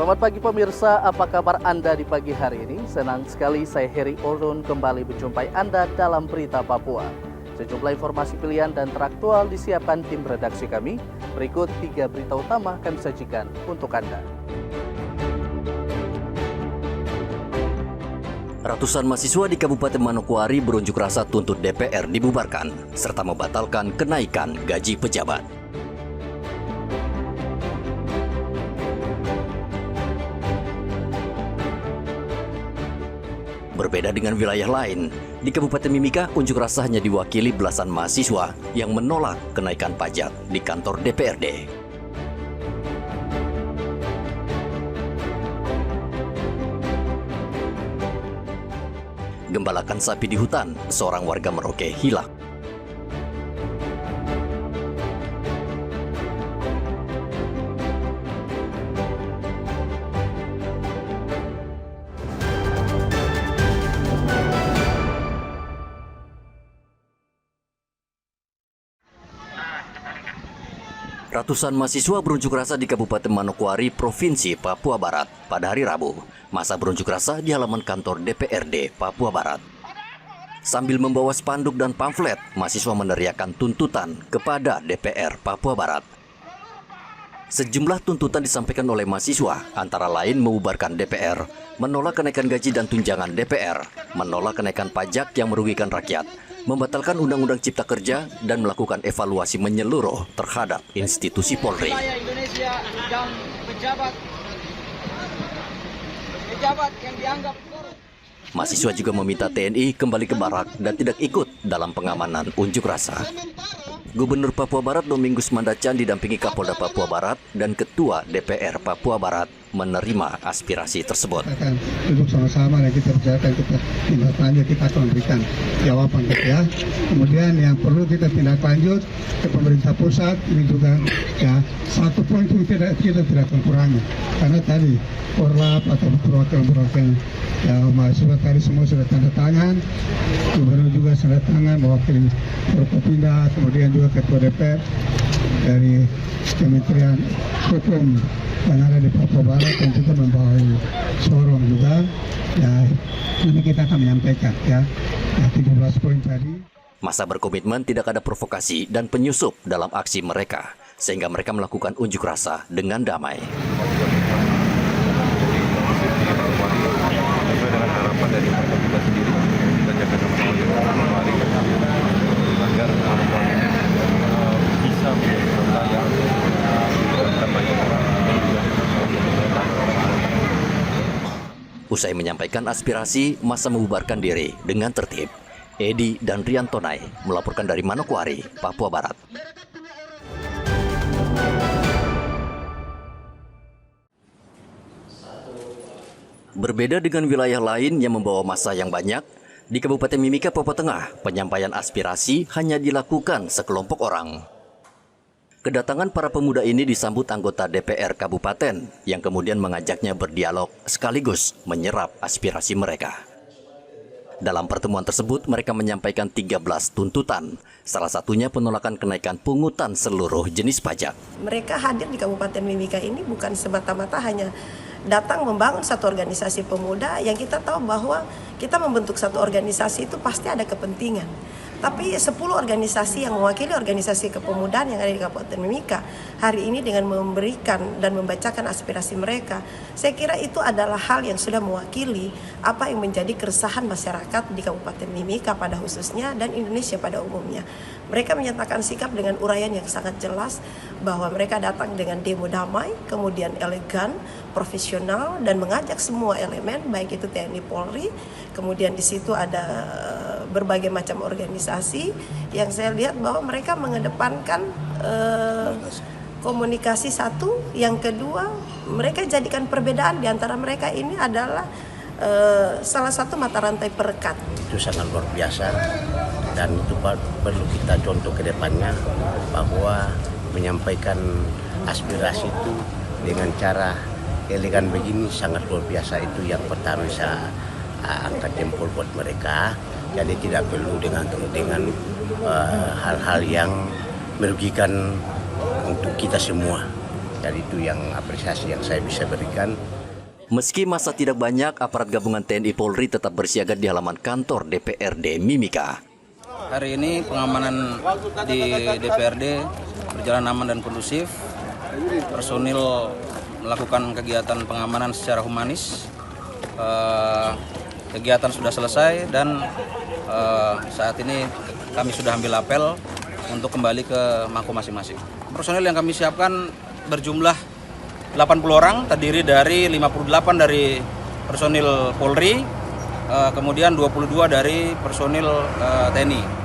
Selamat pagi pemirsa, apa kabar Anda di pagi hari ini? Senang sekali saya Heri Orun kembali menjumpai Anda dalam Berita Papua. Sejumlah informasi pilihan dan teraktual disiapkan tim redaksi kami. Berikut 3 berita utama kami sajikan untuk Anda. Ratusan mahasiswa di Kabupaten Manokwari berunjuk rasa tuntut DPR dibubarkan, serta membatalkan kenaikan gaji pejabat. Berbeda dengan wilayah lain, di Kabupaten Mimika unjuk rasa hanya diwakili belasan mahasiswa yang menolak kenaikan pajak di kantor DPRD. Gembalakan sapi di hutan, seorang warga Merauke hilang. Ratusan mahasiswa berunjuk rasa di Kabupaten Manokwari, Provinsi Papua Barat pada hari Rabu. Masa berunjuk rasa di halaman kantor DPRD Papua Barat. Sambil membawa spanduk dan pamflet, mahasiswa meneriakkan tuntutan kepada DPR Papua Barat. Sejumlah tuntutan disampaikan oleh mahasiswa, antara lain membubarkan DPR, menolak kenaikan gaji dan tunjangan DPR, menolak kenaikan pajak yang merugikan rakyat, membatalkan Undang-Undang Cipta Kerja, dan melakukan evaluasi menyeluruh terhadap institusi Polri. Indonesia dan pejabat yang dianggap korup. Mahasiswa juga meminta TNI kembali ke barak dan tidak ikut dalam pengamanan unjuk rasa. Gubernur Papua Barat Domingus Mandacan didampingi Kapolda Papua Barat dan Ketua DPR Papua Barat menerima aspirasi tersebut. Kita akan duduk sama-sama dan kita bicarakan, kita tindak lanjut, kita akan memberikan jawaban gitu ya. Kemudian yang perlu kita tindak lanjut ke pemerintah pusat ini juga ya, satu poin pun kita tidak akan kurangi. Karena tadi Korlap atau perwakilan ya, mahasiswa tadi semua sudah tanda tangan, gubernur juga sudah tangan mewakili Forkopimda, kemudian juga Ketua DPR dari Kementerian Hukum yang ada di Papua Barat dan juga membawa sorong juga. Ya, ini kita akan menyampaikan ya 13 poin tadi. Masa berkomitmen tidak ada provokasi dan penyusup dalam aksi mereka, sehingga mereka melakukan unjuk rasa dengan damai. Sesuai dengan harapan dari mereka kita sendiri, kita jaga sama-sama dengan Manokwari agar Manokwari bisa menjadi kota yang dibutuhkan banyak orang. Usai menyampaikan aspirasi, masa membubarkan diri dengan tertib. Edi dan Rian Tonai melaporkan dari Manokwari, Papua Barat. Berbeda dengan wilayah lain yang membawa massa yang banyak, di Kabupaten Mimika, Papua Tengah, penyampaian aspirasi hanya dilakukan sekelompok orang. Kedatangan para pemuda ini disambut anggota DPR Kabupaten yang kemudian mengajaknya berdialog sekaligus menyerap aspirasi mereka. Dalam pertemuan tersebut, mereka menyampaikan 13 tuntutan, salah satunya penolakan kenaikan pungutan seluruh jenis pajak. Mereka hadir di Kabupaten Mimika ini bukan semata-mata hanya datang membangun satu organisasi pemuda yang kita tahu bahwa kita membentuk satu organisasi itu pasti ada kepentingan. Tapi 10 organisasi yang mewakili organisasi kepemudaan yang ada di Kabupaten Mimika hari ini dengan memberikan dan membacakan aspirasi mereka, saya kira itu adalah hal yang sudah mewakili apa yang menjadi keresahan masyarakat di Kabupaten Mimika pada khususnya dan Indonesia pada umumnya. Mereka menyatakan sikap dengan uraian yang sangat jelas bahwa mereka datang dengan demo damai, kemudian elegan, profesional, dan mengajak semua elemen, baik itu TNI Polri, kemudian di situ ada berbagai macam organisasi yang saya lihat bahwa mereka mengedepankan komunikasi satu, yang kedua mereka jadikan perbedaan di antara mereka ini adalah salah satu mata rantai perekat. Itu sangat luar biasa dan itu perlu kita contoh ke depannya bahwa menyampaikan aspirasi itu dengan cara elegan begini sangat luar biasa. Itu yang pertama saya angkat jempol buat mereka. Jadi tidak perlu dengan hal-hal yang merugikan untuk kita semua. Dan itu yang apresiasi yang saya bisa berikan. Meski masa tidak banyak, aparat gabungan TNI Polri tetap bersiaga di halaman kantor DPRD Mimika. Hari ini pengamanan di DPRD berjalan aman dan kondusif. Personil melakukan kegiatan pengamanan secara humanis. Kegiatan sudah selesai dan saat ini kami sudah ambil apel untuk kembali ke mako masing-masing. Personil yang kami siapkan berjumlah 80 orang, terdiri dari 58 dari personil Polri, kemudian 22 dari personil TNI.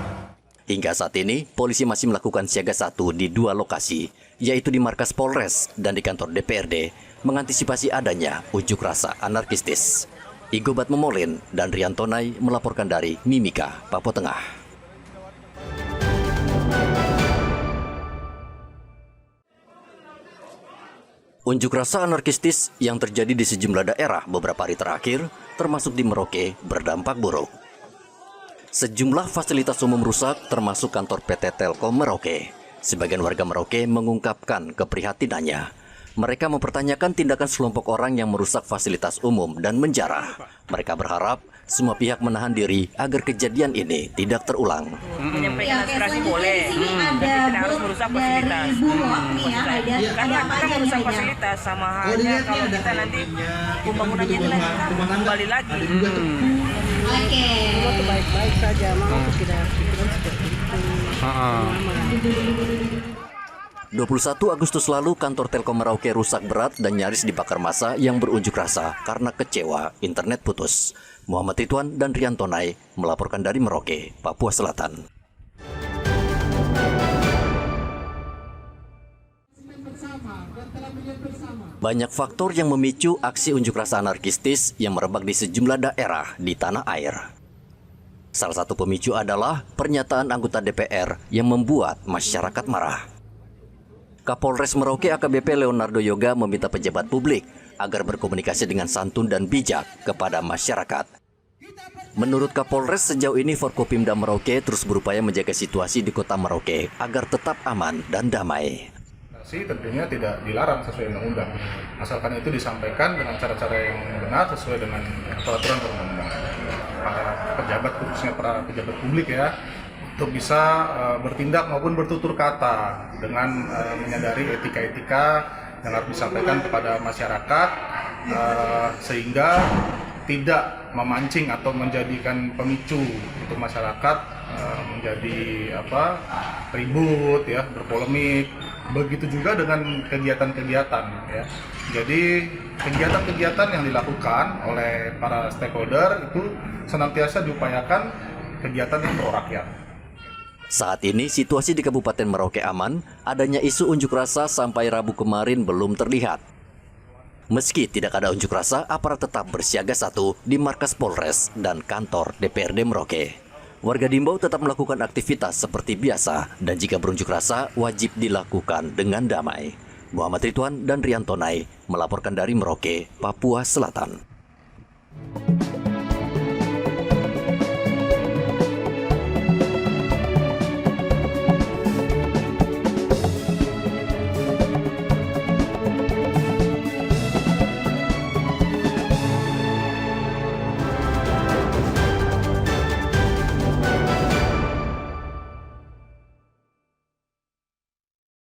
Hingga saat ini, polisi masih melakukan siaga 1 di 2 lokasi, yaitu di markas Polres dan di kantor DPRD, mengantisipasi adanya unjuk rasa anarkistis. Igobat Memolin dan Riantonai melaporkan dari Mimika, Papua Tengah. Unjuk rasa anarkistis yang terjadi di sejumlah daerah beberapa hari terakhir, termasuk di Merauke, berdampak buruk. Sejumlah fasilitas umum rusak, termasuk kantor PT Telkom Merauke. Sebagian warga Merauke mengungkapkan keprihatinannya. Mereka mempertanyakan tindakan sekelompok orang yang merusak fasilitas umum dan menjarah. Mereka berharap semua pihak menahan diri agar kejadian ini tidak terulang. Menyampaikan aspirasi boleh, tapi tidak harus merusak fasilitas. Karena kita merusak fasilitas sama halnya kalau kita nanti pembangunannya itu nanti kembali lagi. Oke. Itu baik-baik saja, mau tidak pikiran seperti itu. 21 Agustus lalu, kantor Telkom Merauke rusak berat dan nyaris dibakar massa yang berunjuk rasa karena kecewa internet putus. Muhammad Ridwan dan Riantonai melaporkan dari Merauke, Papua Selatan. Banyak faktor yang memicu aksi unjuk rasa anarkistis yang merebak di sejumlah daerah di tanah air. Salah satu pemicu adalah pernyataan anggota DPR yang membuat masyarakat marah. Kapolres Merauke AKBP Leonardo Yoga meminta pejabat publik agar berkomunikasi dengan santun dan bijak kepada masyarakat. Menurut Kapolres, sejauh ini Forkopimda Merauke terus berupaya menjaga situasi di kota Merauke agar tetap aman dan damai. Tentunya tidak dilarang sesuai undang-undang, asalkan itu disampaikan dengan cara-cara yang benar sesuai dengan peraturan perundang-undangan. Para pejabat, khususnya para pejabat publik ya, untuk bisa bertindak maupun bertutur kata dengan menyadari etika-etika yang harus disampaikan kepada masyarakat, sehingga tidak memancing atau menjadikan pemicu untuk masyarakat menjadi ribut ya, berpolemik. Begitu juga dengan kegiatan-kegiatan ya. Jadi kegiatan-kegiatan yang dilakukan oleh para stakeholder itu senantiasa diupayakan kegiatan yang pro rakyat. Saat ini situasi di Kabupaten Merauke aman, adanya isu unjuk rasa sampai Rabu kemarin belum terlihat. Meski tidak ada unjuk rasa, aparat tetap bersiaga 1 di markas Polres dan kantor DPRD Merauke. Warga diimbau tetap melakukan aktivitas seperti biasa dan jika berunjuk rasa wajib dilakukan dengan damai. Muhammad Ridwan dan Riantonai melaporkan dari Merauke, Papua Selatan.